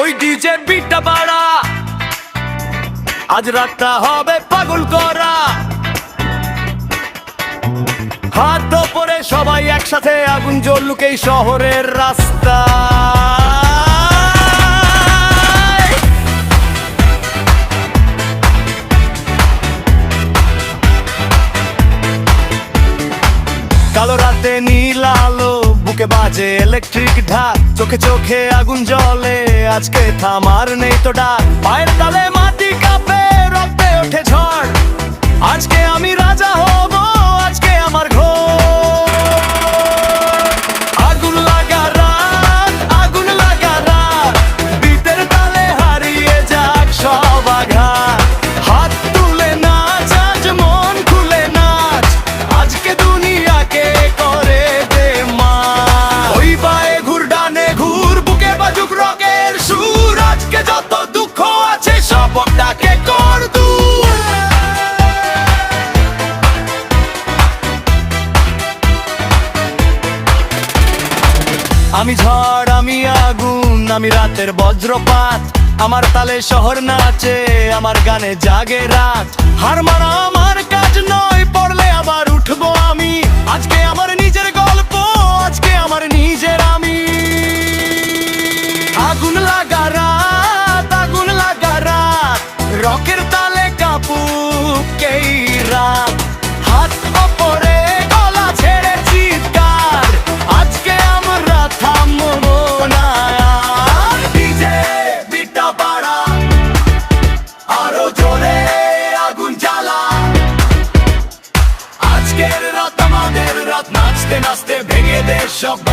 ওই ডিজে বিটটা বাড়া, আজ রাতটা হবে পাগল করা। হাত ওপরে সবাই একসাথে, আগুন জ্বলুক এই শহরের রাস্তা। কালো রাতে নীল আলো, বুকে বাজে ইলেকট্রিক ঢাক, চোখে চোখে আগুন জ্বলে, আজকে থামার নেই তো ডাক। পায়ের তালে মাটি কাঁপে, রক্তে ওঠে ঝড়, আজকে আমি রাজা হব, আজকে আমার ঘর। আগুন লাগা রাত, আগুন লাগা রাত, বিটের তালে হারিয়ে যাক সব আঘাত। হাত তুলে নাচ, আজ মন খুলে নাচ, আজকে দুনিয়াকে করে দে মা। ওই বায়ে ঘুর ডানে ঘুর, বুকে বাজুক রকের সুর, আজকে যত দুঃখ আছে সবটাকে কর দূর। আমি ঝড়, আমি আগুন, আমি রাতের বজ্রপাত, আমার তালে শহর নাচে, আমার গানে জাগে রাত। হার মানা আমার কাজ নয়, পড়লে আবার উঠবো আমি, আজকে আমার নিজের গল্প, আজকে আমার নিজের আমি। আগুন লাগা রাত, আগুন লাগা রাত, রকের তালে কাঁপুক এই রাত। হাত ওপরে, গলা ছেড়ে চিৎকার, আজকে আমরা থামবো না। ডিজে বিটটা বাড়া, আরো জোরে আগুন জ্বালা, আজকের রাত আমাদের রাত, নাচতে নাচতে ভেঙে দে সব।